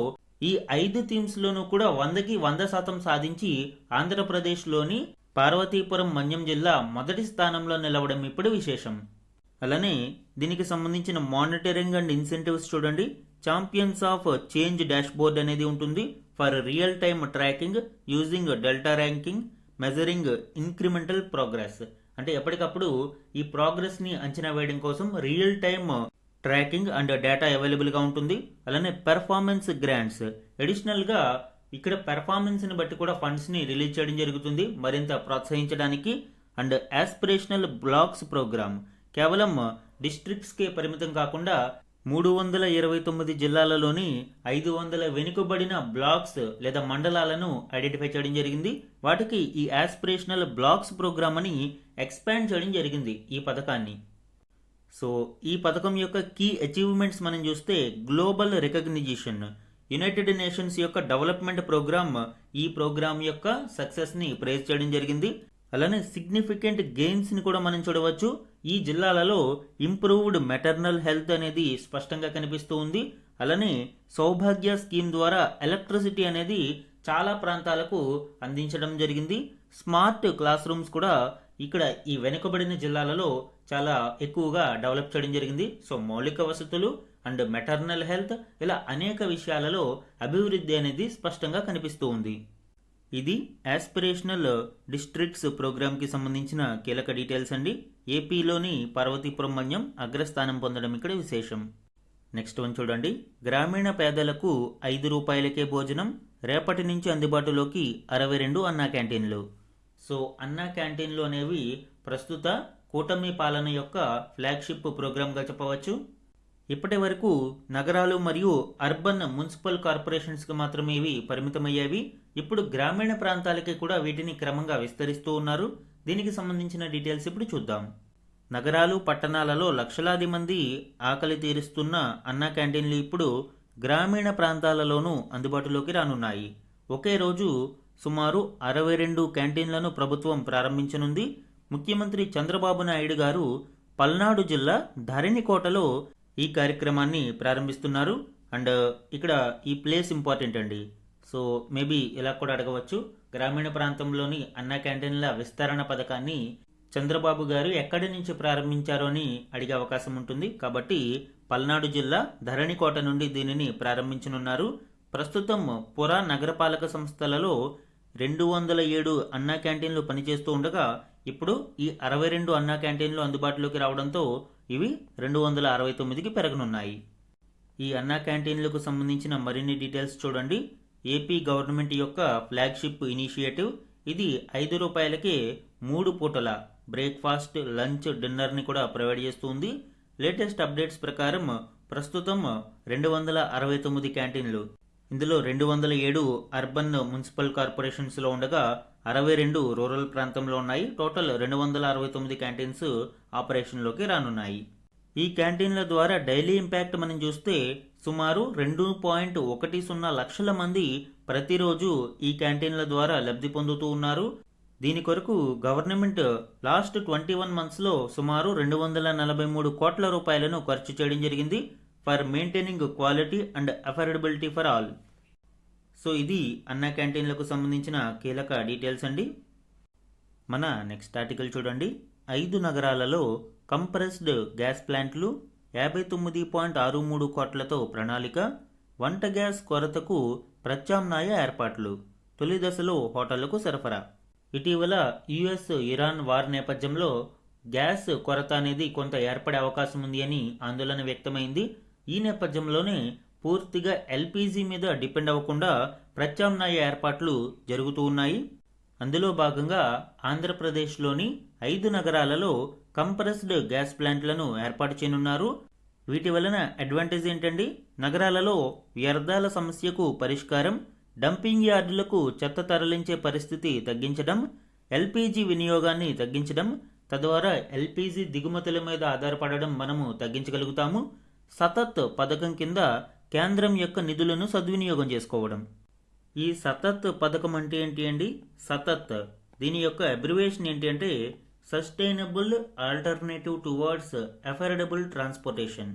ఈ 5 థీమ్స్లోనూ కూడా 100కి 100% సాధించి ఆంధ్రప్రదేశ్లోని పార్వతీపురం మన్యం జిల్లా మొదటి స్థానంలో నిలవడం ఇప్పుడు విశేషం. అలానే దీనికి సంబంధించిన మానిటరింగ్ అండ్ ఇన్సెంటివ్స్ చూడండి. ఛాంపియన్స్ ఆఫ్ చేంజ్ డాష్బోర్డ్ అనేది ఉంటుంది for real time tracking using delta ranking measuring incremental progress. అంటే ఎప్పటికప్పుడు ఈ ప్రోగ్రెస్ని అంచనా వేయడం కోసం real time tracking and data అవైలబుల్గా ఉంటుంది. అలానే పెర్ఫార్మెన్స్ గ్రాంట్స్, అడిషనల్గా ఇక్కడ పెర్ఫార్మెన్స్ని బట్టి కూడా ఫండ్స్ని రిలీజ్ చేయడం జరుగుతుంది మరింత ప్రోత్సహించడానికి. అండ్ యాస్పిరేషనల్ బ్లాక్స్ ప్రోగ్రామ్ కేవలం డిస్ట్రిక్ట్స్కే పరిమితం కాకుండా 329 జిల్లాలలోని 500 వెనుకబడిన బ్లాక్స్ లేదా మండలాలను ఐడెంటిఫై చేయడం జరిగింది. వాటికి ఈ యాస్పిరేషనల్ బ్లాక్స్ ప్రోగ్రామ్ అని ఎక్స్పాండ్ చేయడం జరిగింది ఈ పథకాన్ని. సో ఈ పథకం యొక్క కీ అచీవ్మెంట్స్ మనం చూస్తే గ్లోబల్ రికగ్నిషన్, యునైటెడ్ నేషన్స్ యొక్క డెవలప్మెంట్ ప్రోగ్రామ్ ఈ ప్రోగ్రామ్ యొక్క సక్సెస్ని ప్రైజ్ చేయడం జరిగింది. అలానే సిగ్నిఫికెంట్ గెయిన్స్ని కూడా మనం చూడవచ్చు. ఈ జిల్లాలలో ఇంప్రూవ్డ్ మెటర్నల్ హెల్త్ అనేది స్పష్టంగా కనిపిస్తూ ఉంది. అలానే సౌభాగ్య స్కీమ్ ద్వారా ఎలక్ట్రిసిటీ అనేది చాలా ప్రాంతాలకు అందించడం జరిగింది. స్మార్ట్ క్లాస్ రూమ్స్ కూడా ఇక్కడ ఈ వెనుకబడిన జిల్లాలలో చాలా ఎక్కువగా డెవలప్ చేయడం జరిగింది. సో మౌలిక వసతులు అండ్ మెటర్నల్ హెల్త్ ఇలా అనేక విషయాలలో అభివృద్ధి అనేది స్పష్టంగా కనిపిస్తూ ఉంది. ఇది యాస్పిరేషనల్ డిస్ట్రిక్ట్స్ ప్రోగ్రామ్కి సంబంధించిన కీలక డీటెయిల్స్ అండి. ఏపీలోని పార్వతీపురం మన్యం అగ్రస్థానం పొందడం ఇక్కడ విశేషం. నెక్స్ట్ వన్ చూడండి. గ్రామీణ పేదలకు 5 రూపాయలకే భోజనం, రేపటి నుంచి అందుబాటులోకి 62 అన్నా క్యాంటీన్లు. సో అన్నా క్యాంటీన్లు అనేవి ప్రస్తుత కూటమి పాలన యొక్క ఫ్లాగ్షిప్ ప్రోగ్రామ్గా చెప్పవచ్చు. ఇప్పటి వరకు నగరాలు మరియు అర్బన్ మున్సిపల్ కార్పొరేషన్స్కి మాత్రమే ఇవి పరిమితమయ్యేవి. ఇప్పుడు గ్రామీణ ప్రాంతాలకి కూడా వీటిని క్రమంగా విస్తరిస్తూ ఉన్నారు. దీనికి సంబంధించిన డీటెయిల్స్ ఇప్పుడు చూద్దాం. నగరాలు పట్టణాలలో లక్షలాది మంది ఆకలి తీరుస్తున్న అన్నా క్యాంటీన్లు ఇప్పుడు గ్రామీణ ప్రాంతాలలోనూ అందుబాటులోకి రానున్నాయి. ఒకే రోజు సుమారు 62 క్యాంటీన్లను ప్రభుత్వం ప్రారంభించనుంది. ముఖ్యమంత్రి చంద్రబాబు నాయుడు గారు పల్నాడు జిల్లా ధరణికోటలో ఈ కార్యక్రమాన్ని ప్రారంభిస్తున్నారు. అండ్ ఇక్కడ ఈ ప్లేస్ ఇంపార్టెంట్ అండి. సో మేబీ ఇలా కూడా అడగవచ్చు, గ్రామీణ ప్రాంతంలోని అన్నా క్యాంటీన్ల విస్తరణ పథకాన్ని చంద్రబాబు గారు ఎక్కడి నుంచి ప్రారంభించారో అని అడిగే అవకాశం ఉంటుంది. కాబట్టి పల్నాడు జిల్లా ధరణికోట నుండి దీనిని ప్రారంభించనున్నారు. ప్రస్తుతం పురా నగరపాలక సంస్థలలో 207 అన్నా క్యాంటీన్లు పనిచేస్తూ ఉండగా ఇప్పుడు ఈ 62 అన్నా క్యాంటీన్లు అందుబాటులోకి రావడంతో ఇవి 269కి పెరగనున్నాయి. ఈ అన్నా క్యాంటీన్లకు సంబంధించిన మరిన్ని డీటెయిల్స్ చూడండి. ఏపీ గవర్నమెంట్ యొక్క ఫ్లాగ్షిప్ ఇనిషియేటివ్ ఇది 5 రూపాయలకే 3 పూటల బ్రేక్ఫాస్ట్, లంచ్, డిన్నర్ని కూడా ప్రొవైడ్ చేస్తుంది. లేటెస్ట్ అప్డేట్స్ ప్రకారం ప్రస్తుతం 269 క్యాంటీన్లు, ఇందులో 207 అర్బన్ మున్సిపల్ కార్పొరేషన్స్లో ఉండగా 62 రూరల్ ప్రాంతంలో ఉన్నాయి. టోటల్ 269 క్యాంటీన్స్ ఆపరేషన్లోకి రానున్నాయి. ఈ క్యాంటీన్ల ద్వారా డైలీ ఇంపాక్ట్ మనం చూస్తే సుమారు 2.10 లక్షల మంది ప్రతిరోజు ఈ క్యాంటీన్ల ద్వారా లబ్ధి పొందుతూ ఉన్నారు. దీని కొరకు గవర్నమెంట్ లాస్ట్ 21 మంత్స్లో సుమారు 243 కోట్ల రూపాయలను ఖర్చు చేయడం జరిగింది for maintaining quality and affordability for all. So ఇది అన్నా క్యాంటీన్లకు సంబంధించిన కీలక డీటెయిల్స్ అండి. మన నెక్స్ట్ ఆర్టికల్ చూడండి. 5 నగరాలలో కంప్రెస్డ్ గ్యాస్ ప్లాంట్లు, 59.63 కోట్లతో ప్రణాళిక, వంట గ్యాస్ కొరతకు ప్రత్యామ్నాయ ఏర్పాట్లు, తొలి దశలో హోటళ్లకు సరఫరా. ఇటీవల యుఎస్ ఇరాన్ వార్ నేపథ్యంలో గ్యాస్ కొరత అనేది కొంత ఏర్పడే అవకాశం ఉంది అని ఆందోళన వ్యక్తమైంది. ఈ నేపథ్యంలోనే పూర్తిగా ఎల్పీజీ మీద డిపెండ్ అవ్వకుండా ప్రత్యామ్నాయ ఏర్పాట్లు జరుగుతూ ఉన్నాయి. అందులో భాగంగా ఆంధ్రప్రదేశ్లోని 5 నగరాలలో కంప్రెస్డ్ గ్యాస్ ప్లాంట్లను ఏర్పాటు చేయనున్నారు. వీటి వలన అడ్వాంటేజ్ ఏంటండి? నగరాలలో వ్యర్థాల సమస్యకు పరిష్కారం, డంపింగ్ యార్డులకు చెత్త తరలించే పరిస్థితి తగ్గించడం, ఎల్పీజీ వినియోగాన్ని తగ్గించడం, తద్వారా ఎల్పీజీ దిగుమతుల మీద ఆధారపడడం మనము తగ్గించగలుగుతాము. సతత్ పథకం కింద కేంద్రం యొక్క నిధులను సద్వినియోగం చేసుకోవడం. ఈ సతత్ పథకం అంటే ఏంటి అండి? సతత్ దీని యొక్క అబ్రివేషన్ ఏంటి అంటే sustainable alternative towards affordable transportation.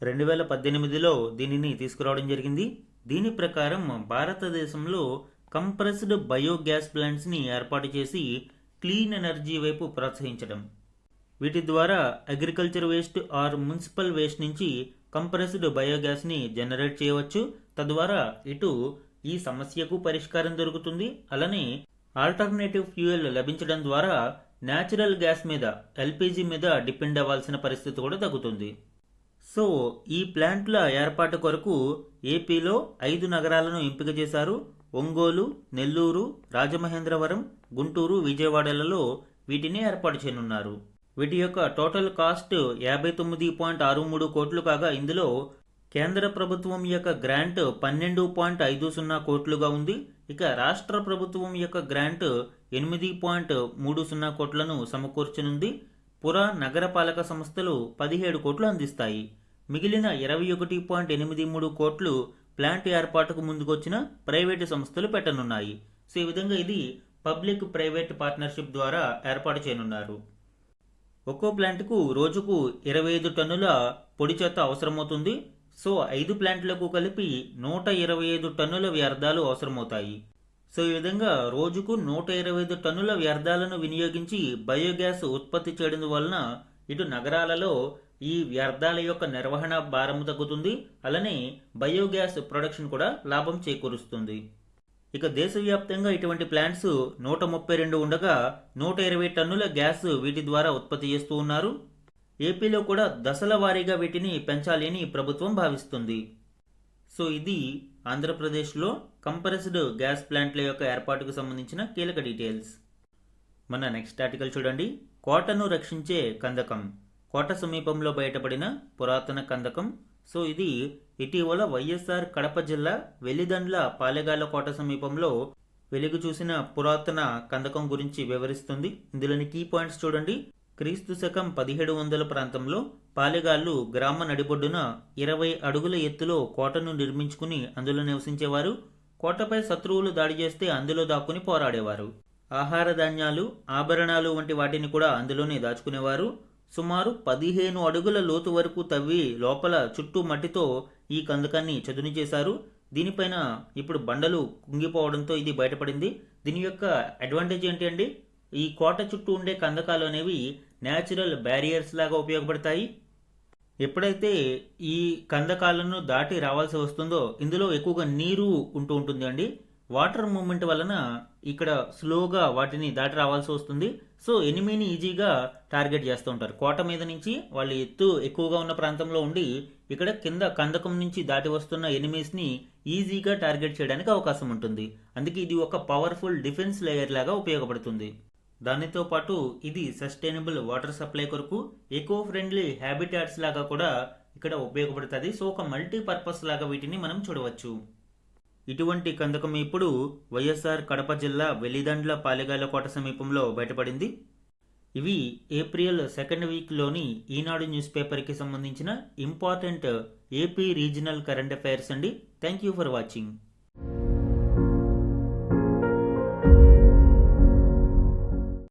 2018లో దీనిని తీసుకురావడం జరిగింది. దీని ప్రకారం భారతదేశంలో కంప్రెస్డ్ బయోగ్యాస్ ప్లాంట్స్ని ఏర్పాటు చేసి క్లీన్ ఎనర్జీ వైపు ప్రోత్సహించడం. వీటి ద్వారా agriculture waste or municipal waste నుంచి కంప్రెస్డ్ బయోగ్యాస్ని జనరేట్ చేయవచ్చు. తద్వారా ఇటు ఈ సమస్యకు పరిష్కారం దొరుకుతుంది, అలానే ఆల్టర్నేటివ్ ఫ్యూయల్ లభించడం ద్వారా న్యాచురల్ గ్యాస్ మీద, ఎల్పీజీ మీద డిపెండ్ అవ్వాల్సిన పరిస్థితి కూడా తగ్గుతుంది. సో ఈ ప్లాంట్ల ఏర్పాటు కొరకు ఏపీలో 5 నగరాలను ఎంపిక చేశారు. ఒంగోలు, నెల్లూరు, రాజమహేంద్రవరం, గుంటూరు, విజయవాడలలో వీటిని ఏర్పాటు చేయనున్నారు. వీటి యొక్క టోటల్ కాస్ట్ 59.63 కోట్లు కాగా ఇందులో కేంద్ర ప్రభుత్వం యొక్క గ్రాంట్ 12.50 కోట్లుగా ఉంది. ఇక రాష్ట్ర ప్రభుత్వం యొక్క గ్రాంట్ 8.30 కోట్లను సమకూర్చనుంది. పుర నగరపాలక సంస్థలు 17 కోట్లు అందిస్తాయి. మిగిలిన 21.83 కోట్లు ప్లాంట్ ఏర్పాటుకు ముందుకొచ్చిన ప్రైవేటు సంస్థలు పెట్టనున్నాయి. సో ఈ విధంగా ఇది పబ్లిక్ ప్రైవేట్ పార్ట్నర్షిప్ ద్వారా ఏర్పాటు చేయనున్నారు. ఒక్కో ప్లాంట్కు రోజుకు 25 టన్నుల పొడి చెత్త అవసరమవుతుంది. సో 5 ప్లాంట్లకు కలిపి 125 టన్నుల వ్యర్థాలు అవసరమవుతాయి. సో ఈ విధంగా రోజుకు 125 టన్నుల వ్యర్థాలను వినియోగించి బయోగ్యాస్ ఉత్పత్తి చేయడం వలన ఇటు నగరాలలో ఈ వ్యర్థాల యొక్క నిర్వహణ భారం తగ్గుతుంది. అలానే బయోగ్యాస్ ప్రొడక్షన్ కూడా లాభం చేకూరుస్తుంది. ఇక దేశవ్యాప్తంగా ఇటువంటి ప్లాంట్స్ 132 ఉండగా 120 టన్నుల గ్యాస్ వీటి ద్వారా ఉత్పత్తి చేస్తూ ఉన్నారు. ఏపీలో కూడా దశల వారీగా వీటిని పెంచాలి అని ప్రభుత్వం భావిస్తుంది. సో ఇది ఆంధ్రప్రదేశ్లో కంప్రెస్డ్ గ్యాస్ ప్లాంట్ల యొక్క ఏర్పాటుకు సంబంధించిన కీలక డీటెయిల్స్. మన నెక్స్ట్ ఆర్టికల్ చూడండి. కోటను రక్షించే కందకం. కోట సమీపంలో బయటపడిన పురాతన కందకం. సో ఇది ఇటీవల వైఎస్ఆర్ కడప జిల్లా వెల్లిదండ్ల పాలెగాల కోట సమీపంలో వెలుగు చూసిన పురాతన కందకం గురించి వివరిస్తుంది. ఇందులోని కీ పాయింట్స్ చూడండి. క్రీస్తు శకం 1700 ప్రాంతంలో పాలెగాళ్లు గ్రామ నడిబొడ్డున 20 అడుగుల ఎత్తులో కోటను నిర్మించుకుని అందులో నివసించేవారు. కోటపై శత్రువులు దాడి చేస్తే అందులో దాక్కుని పోరాడేవారు. ఆహార ధాన్యాలు, ఆభరణాలు వంటి వాటిని కూడా అందులోనే దాచుకునేవారు. సుమారు 15 అడుగుల లోతు వరకు తవ్వి లోపల చుట్టూ మట్టితో ఈ కందకాన్ని చదును చేశారు. దీనిపైన ఇప్పుడు బండలు కుంగిపోవడంతో ఇది బయటపడింది. దీని యొక్క అడ్వాంటేజ్ ఏంటి అండి, ఈ కోట చుట్టూ ఉండే కందకాలు అనేవి న్యాచురల్ బ్యారియర్స్ లాగా ఉపయోగపడతాయి. ఎప్పుడైతే ఈ కందకాలను దాటి రావాల్సి వస్తుందో ఇందులో ఎక్కువగా నీరు ఉంటుంది అండి. వాటర్ మూవ్మెంట్ వలన ఇక్కడ స్లోగా వాటిని దాటి రావాల్సి వస్తుంది. సో ఎనిమీని ఈజీగా టార్గెట్ చేస్తూ ఉంటారు. కోట మీద నుంచి వాళ్ళు ఎత్తు ఎక్కువగా ఉన్న ప్రాంతంలో ఉండి ఇక్కడ కింద కందకం నుంచి దాటి వస్తున్న ఎనిమీస్ని ఈజీగా టార్గెట్ చేయడానికి అవకాశం ఉంటుంది. అందుకే ఇది ఒక పవర్ఫుల్ డిఫెన్స్ లేయర్ లాగా ఉపయోగపడుతుంది. దానితో పాటు ఇది సస్టైనబుల్ వాటర్ సప్లై కొరకు ఎకో ఫ్రెండ్లీ హ్యాబిటాట్స్ లాగా కూడా ఇక్కడ ఉపయోగపడుతుంది. సో ఒక మల్టీపర్పస్ లాగా వీటిని మనం చూడవచ్చు. ఇటువంటి కందకం ఇప్పుడు వైఎస్ఆర్ కడప జిల్లా వెల్లిదండ్ల పాలెగాల కోట సమీపంలో బయటపడింది. ఇవి ఏప్రిల్ 2nd వీక్లోని ఈనాడు న్యూస్ పేపర్కి సంబంధించిన important AP regional current affairs అండి. Thank you for watching.